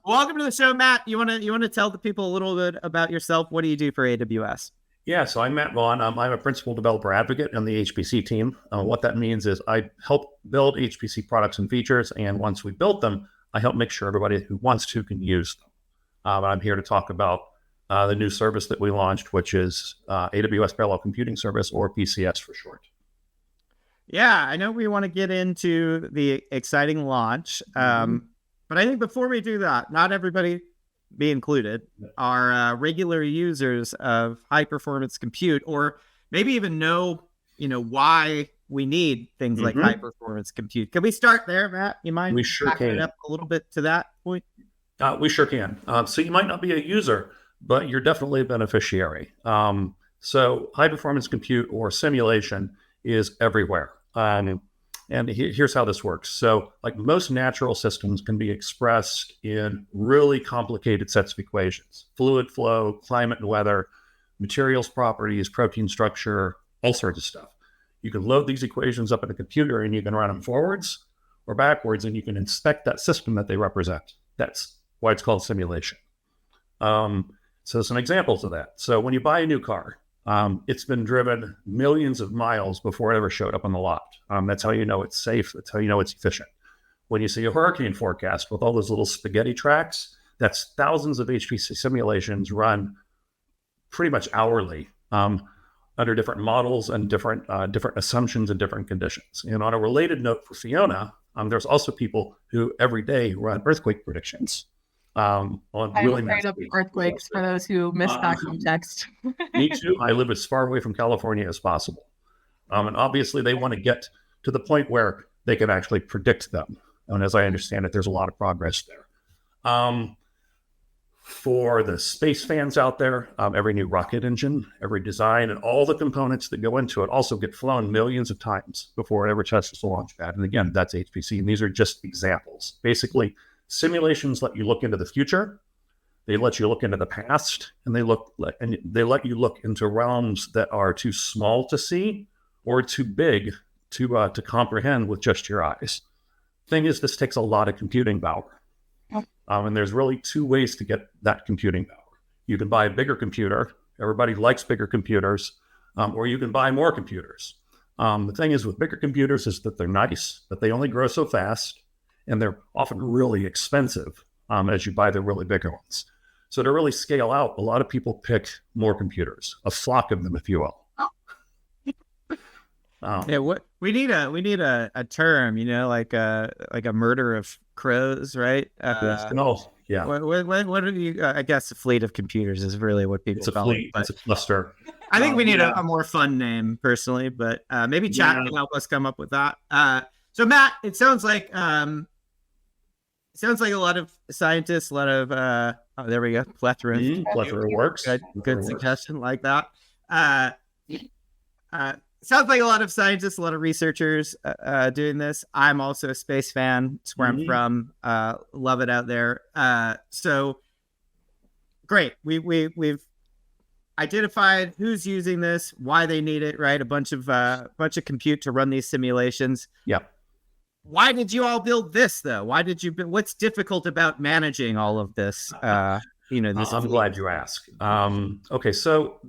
Welcome to the show, Matt. You want to tell the people a little bit about yourself? What do you do for AWS? Yeah, so I'm Matt Vaughn. I'm a principal developer advocate on the HPC team. What that means is I help build HPC products and features, and once we build them, I help make sure everybody who wants to can use them. I'm here to talk about the new service that we launched, which is AWS Parallel Computing Service, or PCS for short. Yeah, I know we want to get into the exciting launch, but I think before we do that, not everybody, be included, are regular users of high performance compute, or maybe even know, why we need things like high performance compute. Can we start there, Matt? You mind We sure backing can. it up a little bit to that point? We sure can. So you might not be a user, but you're definitely a beneficiary. So high performance compute or simulation is everywhere. And here's how this works. So like most natural systems can be expressed in really complicated sets of equations: fluid flow, climate and weather, materials properties, protein structure, all sorts of stuff. You can load these equations up in a computer and you can run them forwards or backwards, and you can inspect that system that they represent. That's why it's called simulation. So some examples of that. So when you buy a new car, it's been driven millions of miles before it ever showed up on the lot. That's how you know it's safe. That's how you know it's efficient. When you see a hurricane forecast with all those little spaghetti tracks, that's thousands of HPC simulations run pretty much hourly under different models and different assumptions and different conditions. And on a related note for Fiona, there's also people who every day run earthquake predictions. I'm afraid of earthquakes for those who missed that context. Me too. I live as far away from California as possible. And obviously they want to get to the point where they can actually predict them. And as I understand it, there's a lot of progress there. For the space fans out there, every new rocket engine, every design, and all the components that go into it also get flown millions of times before it ever touches the launch pad. And again, that's HPC. And these are just examples. Basically, simulations let you look into the future. They let you look into the past, and they let you look into realms that are too small to see or too big to comprehend with just your eyes. Thing is, this takes a lot of computing power. And there's really two ways to get that computing power. You can buy a bigger computer. Everybody likes bigger computers. Or you can buy more computers. The thing is with bigger computers is that they're nice, but they only grow so fast, and they're often really expensive as you buy the really bigger ones. So to really scale out, a lot of people pick more computers, a flock of them, if you will. Yeah, what we need a term, like a murder of crows, right? Yeah. What are you? I guess a fleet of computers is really what people call it. It's a cluster. I think we need a more fun name, personally, but maybe chat can help us come up with that. So Matt, it sounds like a lot of scientists, a lot of there we go, plethora works. Good suggestion like that. Sounds like a lot of scientists, a lot of researchers doing this. I'm also a space fan. It's where I'm from. Love it out there. So great. We've identified who's using this, why they need it, right? A bunch of compute to run these simulations. Yeah. Why did you all build this, though? What's difficult about managing all of this? I'm glad you asked. Okay, so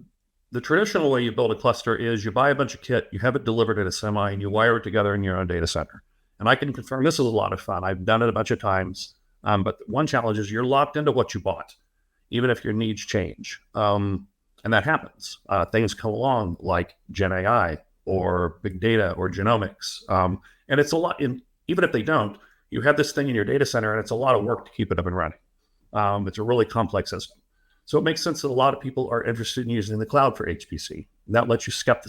the traditional way you build a cluster is you buy a bunch of kit, you have it delivered at a semi, and you wire it together in your own data center. And I can confirm this is a lot of fun. I've done it a bunch of times. But one challenge is you're locked into what you bought, even if your needs change. And that happens. Things come along like Gen AI or big data or genomics. And it's a lot, even if they don't, you have this thing in your data center and it's a lot of work to keep it up and running. It's a really complex system. So it makes sense that a lot of people are interested in using the cloud for HPC. That lets you skip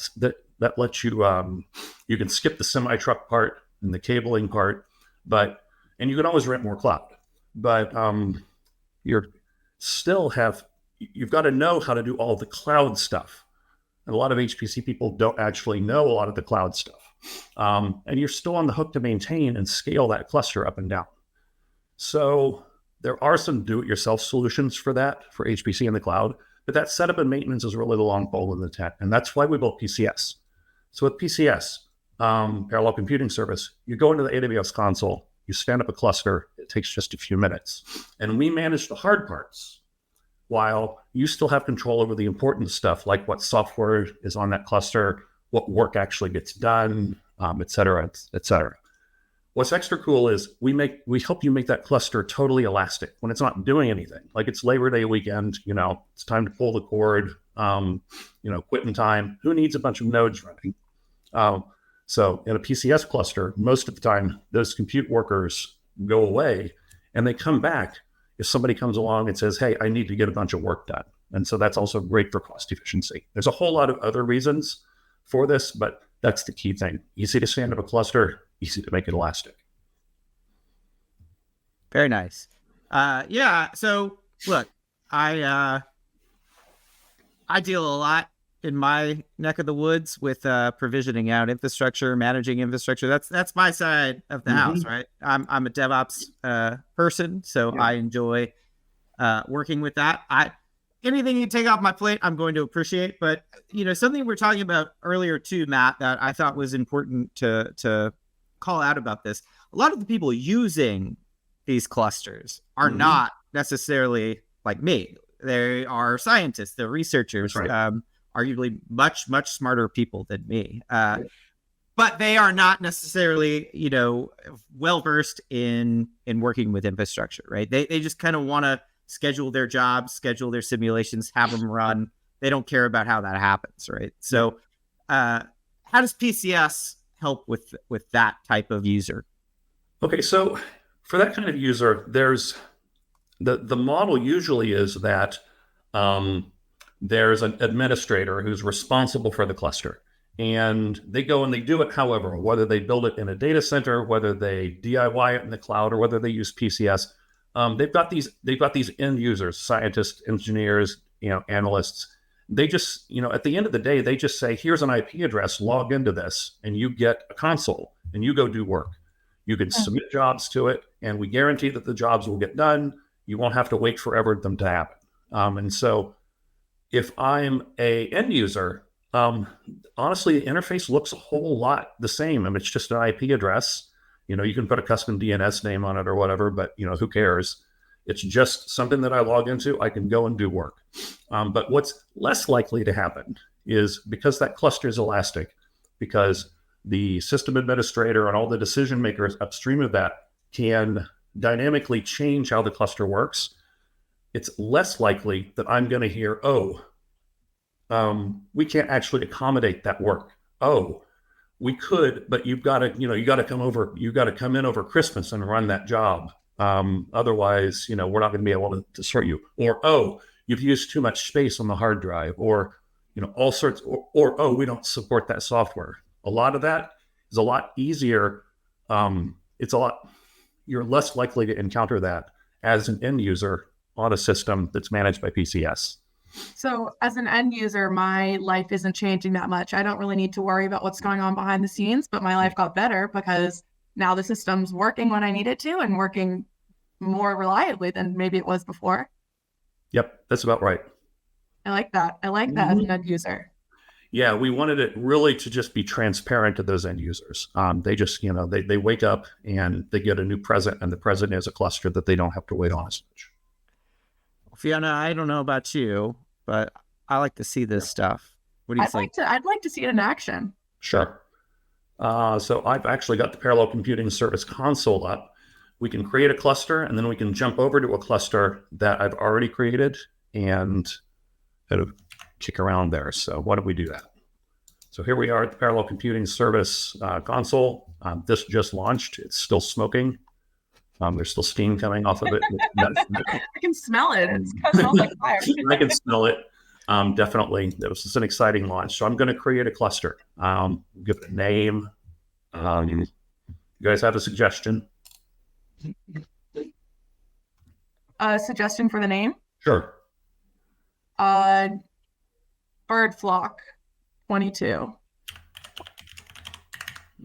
you can skip the semi truck part and the cabling part, and you can always rent more cloud. But you've got to know how to do all the cloud stuff. And a lot of HPC people don't actually know a lot of the cloud stuff. And you're still on the hook to maintain and scale that cluster up and down. So there are some do-it-yourself solutions for that, for HPC in the cloud, but that setup and maintenance is really the long pole in the tent. And that's why we built PCS. So with PCS, Parallel Computing Service, you go into the AWS console, You stand up a cluster, it takes just a few minutes. And we manage the hard parts while you still have control over the important stuff, like what software is on that cluster, what work actually gets done, et cetera, et cetera. What's extra cool is we help you make that cluster totally elastic when it's not doing anything. Like it's Labor Day weekend, it's time to pull the cord, quitting time. Who needs a bunch of nodes running? So in a PCS cluster, most of the time, those compute workers go away and they come back if somebody comes along and says, hey, I need to get a bunch of work done. And so that's also great for cost efficiency. There's a whole lot of other reasons for this, but that's the key thing. Easy to stand up a cluster, easy to make it elastic. Very nice. So look, I deal a lot in my neck of the woods with provisioning out infrastructure, managing infrastructure. That's my side of the house, right? I'm a DevOps person, so I enjoy working with that. Anything you take off my plate, I'm going to appreciate. But something we were talking about earlier too, Matt, that I thought was important to call out about this. A lot of the people using these clusters are not necessarily like me. They are scientists, they're researchers. That's right. Arguably much, much smarter people than me. But they are not necessarily, well-versed in working with infrastructure, right? They just kind of want to schedule their jobs, schedule their simulations, have them run. They don't care about how that happens, right? So how does PCS help with that type of user? Okay, so for that kind of user, there's the model usually is that there's an administrator who's responsible for the cluster. And they go and they do it however, whether they build it in a data center, whether they DIY it in the cloud, or whether they use PCS. They've got these end users, scientists, engineers, analysts. They just, at the end of the day, they just say, here's an IP address, log into this, and you get a console and you go do work. You can submit jobs to it, and we guarantee that the jobs will get done. You won't have to wait forever for them to happen. And so if I'm a end user, honestly, the interface looks a whole lot the same. I mean, it's just an IP address. You can put a custom DNS name on it or whatever, but who cares? It's just something that I log into. I can go and do work. But what's less likely to happen is, because that cluster is elastic, because the system administrator and all the decision makers upstream of that can dynamically change how the cluster works, it's less likely that I'm going to hear, we can't actually accommodate that work. We could, but you've got to, you got to come in over Christmas and run that job. Otherwise, we're not going to be able to sort you. Or, you've used too much space on the hard drive, or, all sorts, or, we don't support that software. A lot of that is a lot easier. You're less likely to encounter that as an end user on a system that's managed by PCS. So as an end user, my life isn't changing that much. I don't really need to worry about what's going on behind the scenes, but my life got better because now the system's working when I need it to, and working more reliably than maybe it was before. Yep, that's about right. I like that. As an end user. Yeah, we wanted it really to just be transparent to those end users. They just, they wake up and they get a new present, and the present is a cluster that they don't have to wait on as much. Fiona, I don't know about you, but I like to see this stuff. What do you think? I'd like to see it in action. Sure. So I've actually got the Parallel Computing Service console up. We can create a cluster, and then we can jump over to a cluster that I've already created and kind of kick around there. So why don't we do that? So here we are at the Parallel Computing Service console. This just launched. It's still smoking. There's still steam coming off of it. I can smell it. It smells like fire. I can smell it. Definitely. It was just an exciting launch. So I'm going to create a cluster. Give it a name. You guys have a suggestion? A suggestion for the name? Sure. Bird Flock 22.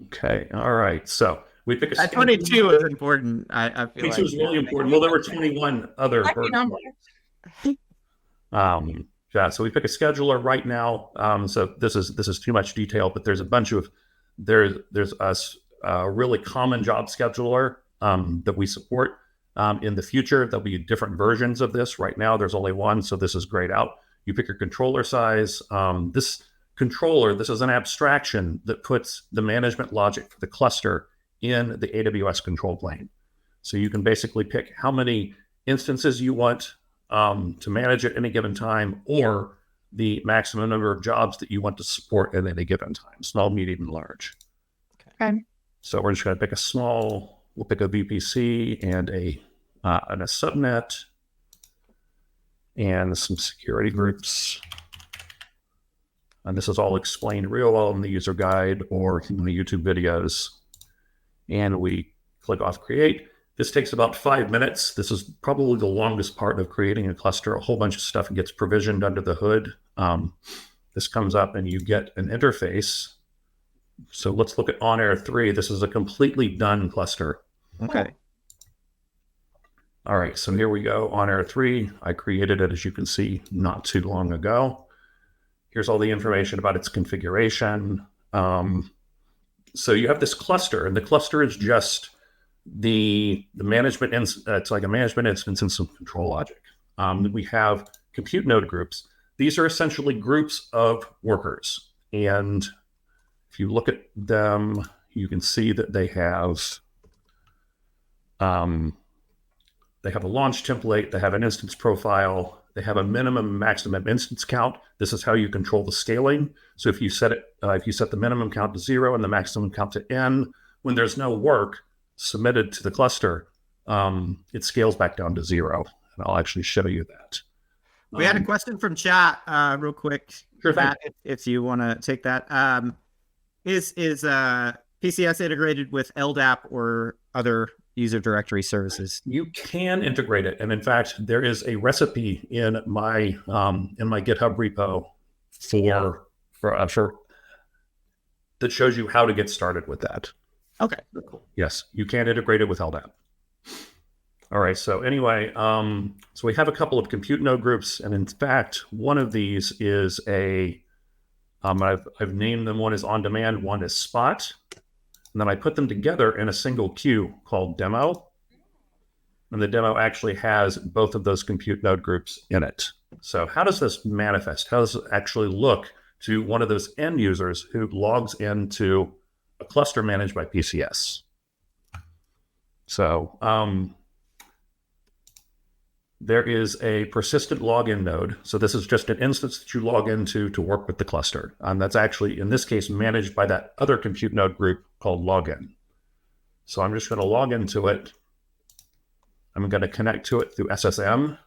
Okay. All right. So we pick a 22 is important. I feel 22 is really important. Well, there were 21 other bird flocks. Yeah, so we pick a scheduler right now. So this is too much detail, but there's a bunch of there's a really common job scheduler that we support. In the future, there'll be different versions of this. Right now, there's only one, so this is grayed out. You pick your controller size. This controller, this is an abstraction that puts the management logic for the cluster in the AWS control plane. So you can basically pick how many instances you want to manage at any given time, or the maximum number of jobs that you want to support at any given time, small, medium, and large. Okay. So we're just going to pick we'll pick a VPC and a subnet and some security groups. And this is all explained real well in the user guide or in the YouTube videos. And we click off create. This takes about 5 minutes. This is probably the longest part of creating a cluster. A whole bunch of stuff gets provisioned under the hood. This comes up and you get an interface. So let's look at OnAir 3. This is a completely done cluster. Okay. All right, so here we go. OnAir 3. I created it, as you can see, not too long ago. Here's all the information about its configuration. So you have this cluster, and the cluster is just the management. It's like a management instance and some control logic. We have compute node groups. These are essentially groups of workers, and if you look at them, you can see that they have a launch template. They have an instance profile. They have a minimum and maximum instance count. This is how you control the scaling. So if you set the minimum count to 0 and the maximum count to n, when there's no work submitted to the cluster, it scales back down to 0. And I'll actually show you that. We had a question from chat, real quick. Sure thing. Matt, if you want to take that. Is PCS integrated with LDAP or other user directory services? You can integrate it, and in fact, there is a recipe in my GitHub repo for that shows you how to get started with that. Okay, cool. Yes, you can integrate it with LDAP. All right. So anyway, so we have a couple of compute node groups, and in fact, one of these is I've named them. One is on demand, one is spot. And then I put them together in a single queue called demo. And the demo actually has both of those compute node groups in it. So how does this manifest? How does it actually look to one of those end users who logs into a cluster managed by PCS? So there is a persistent login node. So this is just an instance that you log into to work with the cluster. That's actually, in this case, managed by that other compute node group called login. So I'm just going to log into it. I'm going to connect to it through SSM.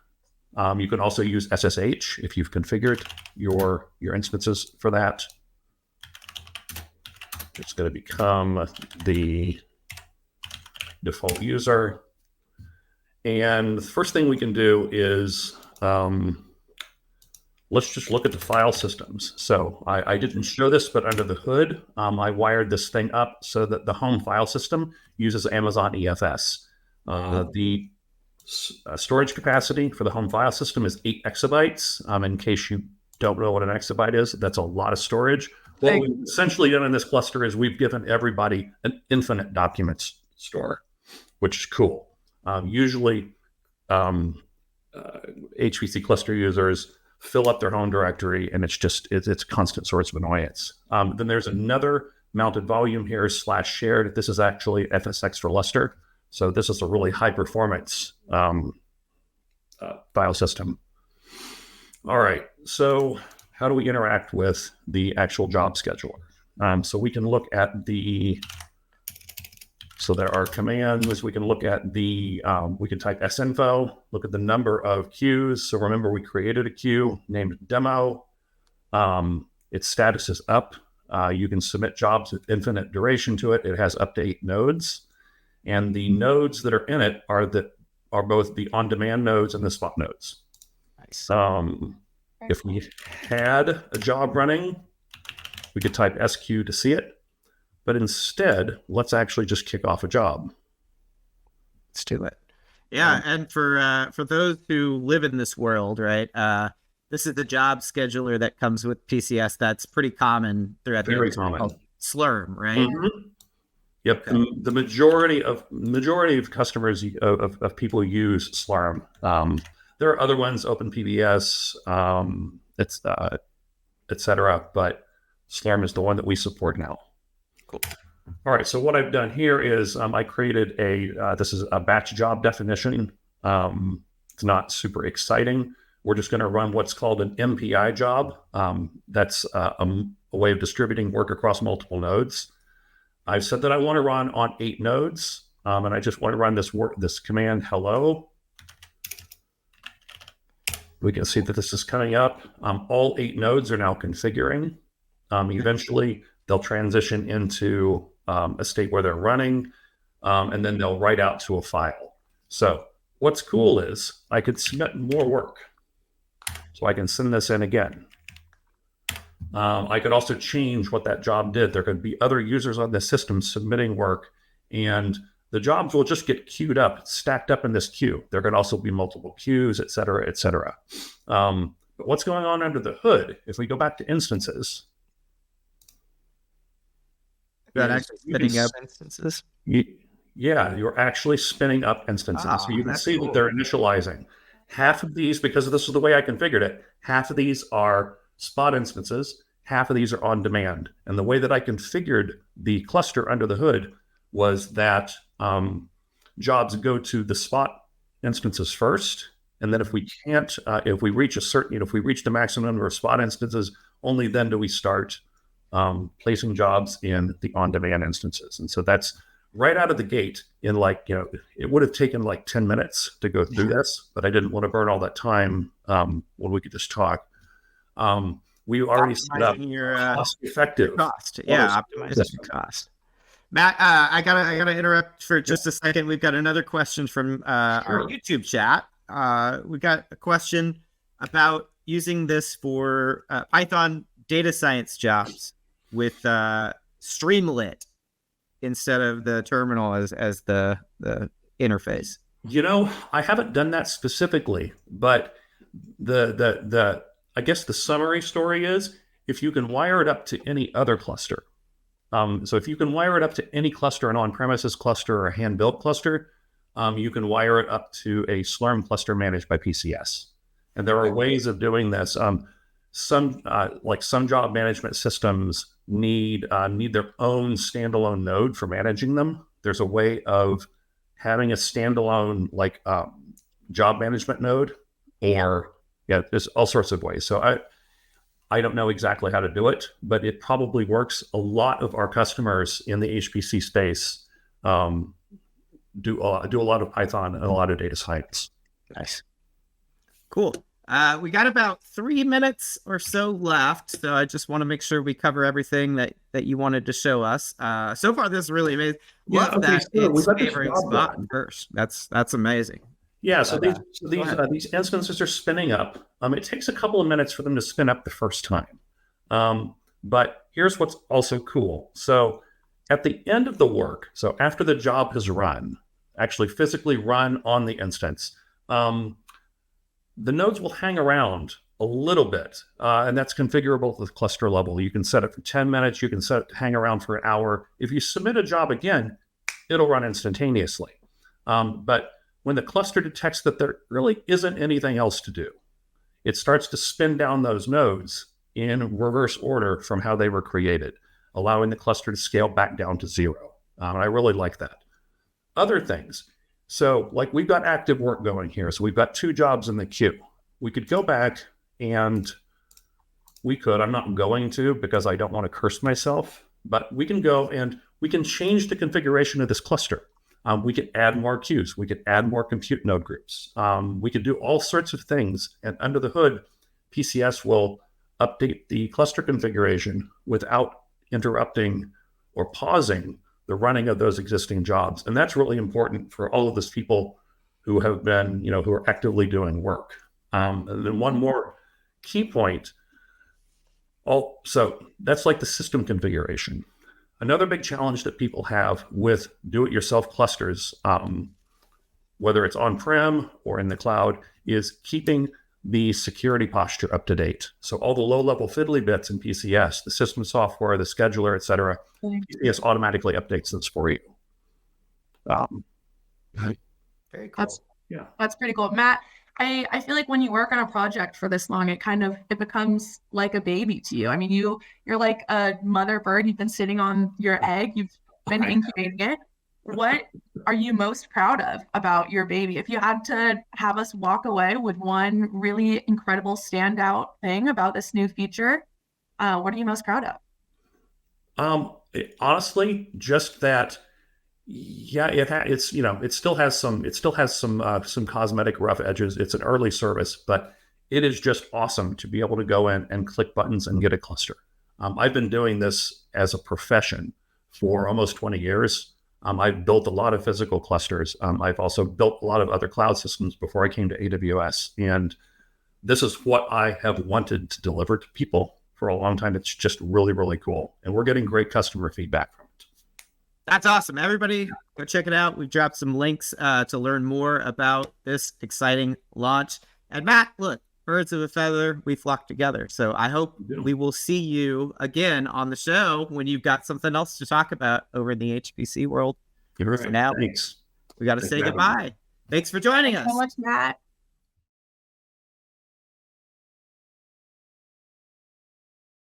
You can also use SSH if you've configured your instances for that. It's going to become the default user. And the first thing we can do is let's just look at the file systems. So I didn't show this, but under the hood, I wired this thing up so that the home file system uses Amazon EFS. The storage capacity for the home file system is 8 exabytes. In case you don't know what an exabyte is, that's a lot of storage. What we've essentially done in this cluster is we've given everybody an infinite documents store, which is cool. Usually, HPC cluster users fill up their home directory, and it's a constant source of annoyance. Then there's another mounted volume here /shared. This is actually FSX for Lustre. So this is a really high performance file system. All right. So how do we interact with the actual job scheduler? So we can look at so there are commands. We can look at we can type sinfo, look at the number of queues. So remember, we created a queue named demo. Its status is up. You can submit jobs with infinite duration to it. It has up to 8 nodes. And the nodes that are in it are both the on-demand nodes and the spot nodes. Nice. If we had a job running, we could type SQ to see it. But instead, let's actually just kick off a job. Let's do it. Yeah, and for those who live in this world, right? This is the job scheduler that comes with PCS. That's pretty common throughout Very common. Slurm, right? Mm-hmm. Yep. The majority of customers of people use Slurm. There are other ones, OpenPBS, et cetera, but Slurm is the one that we support now. Cool. All right. So what I've done here is I created this is a batch job definition. It's not super exciting. We're just going to run what's called an MPI job. That's a way of distributing work across multiple nodes. I've said that I want to run on 8 nodes, and I just want to run this command hello. We can see that this is coming up. All 8 nodes are now configuring. Eventually, they'll transition into a state where they're running, and then they'll write out to a file. So what's cool is I could submit more work. So I can send this in again. I could also change what that job did. There could be other users on the system submitting work, and the jobs will just get queued up, stacked up in this queue. There could also be multiple queues, et cetera, et cetera. But what's going on under the hood? If we go back to instances, That actually spinning up instances. Yeah, you're actually spinning up instances. So you can see that they're initializing. Half of these, because this is the way I configured it, half of these are spot instances, half of these are on demand. And the way that I configured the cluster under the hood was that jobs go to the spot instances first. And then if we can't, if we reach the maximum number of spot instances, only then do we start placing jobs in the on-demand instances. And so that's right out of the gate in it would have taken 10 minutes to go through this, but I didn't want to burn all that time when we could just talk. We already set up your cost-effective. Cost. Yeah, optimizing your cost. Matt, I gotta interrupt for just a second. We've got another question from our YouTube chat. We got a question about using this for Python data science jobs with Streamlit instead of the terminal as the interface. I haven't done that specifically, but I guess the summary story is if you can wire it up to any other cluster. So if you can wire it up to any cluster, an on-premises cluster or a hand-built cluster, you can wire it up to a Slurm cluster managed by PCS. And there are ways of doing this. Some job management systems need their own standalone node for managing them. There's a way of having a standalone job management node, or there's all sorts of ways. So I don't know exactly how to do it, but it probably works. A lot of our customers in the HPC space do a lot of Python and a lot of data science. Nice. Cool. We got about 3 minutes or so left, so I just want to make sure we cover everything that you wanted to show us. So far, this is really amazing. It's favoring spot first. That's amazing. Yeah, so these instances are spinning up. It takes a couple of minutes for them to spin up the first time. But here's what's also cool. So at the end of the work, so after the job has run, actually physically run on the instance, the nodes will hang around a little bit, and that's configurable at the cluster level. You can set it for 10 minutes. You can set it to hang around for an hour. If you submit a job again, it'll run instantaneously. But when the cluster detects that there really isn't anything else to do, it starts to spin down those nodes in reverse order from how they were created, allowing the cluster to scale back down to 0. And I really like that. Other things. So we've got active work going here. So we've got 2 jobs in the queue. We could go back and I'm not going to because I don't want to curse myself, but we can go and we can change the configuration of this cluster. We could add more queues. We could add more compute node groups. We could do all sorts of things. And under the hood, PCS will update the cluster configuration without interrupting or pausing the running of those existing jobs. And that's really important for all of those people who have been, who are actively doing work. And then one more key point. So that's the system configuration. Another big challenge that people have with do-it-yourself clusters, whether it's on-prem or in the cloud, is keeping the security posture up to date. So all the low-level fiddly bits in PCS, the system software, the scheduler, et cetera, PCS automatically updates this for you. Very cool. That's pretty cool. Matt, I feel like when you work on a project for this long, it becomes like a baby to you. I mean, you're like a mother bird. You've been sitting on your egg. You've been incubating it. What are you most proud of about your baby? If you had to have us walk away with one really incredible standout thing about this new feature, what are you most proud of? Honestly, just that. Yeah, it still has some cosmetic rough edges. It's an early service, but it is just awesome to be able to go in and click buttons and get a cluster. I've been doing this as a profession for almost 20 years. I've built a lot of physical clusters. I've also built a lot of other cloud systems before I came to AWS. And this is what I have wanted to deliver to people for a long time. It's just really, really cool. And we're getting great customer feedback from it. That's awesome. Everybody go check it out. We've dropped some links to learn more about this exciting launch. And Matt, look, birds of a feather, we flock together. So I hope we will see you again on the show when you've got something else to talk about over in the HPC world. You're For right. now, Thanks. we got to say goodbye. Thanks for joining us. Thanks so much, Matt.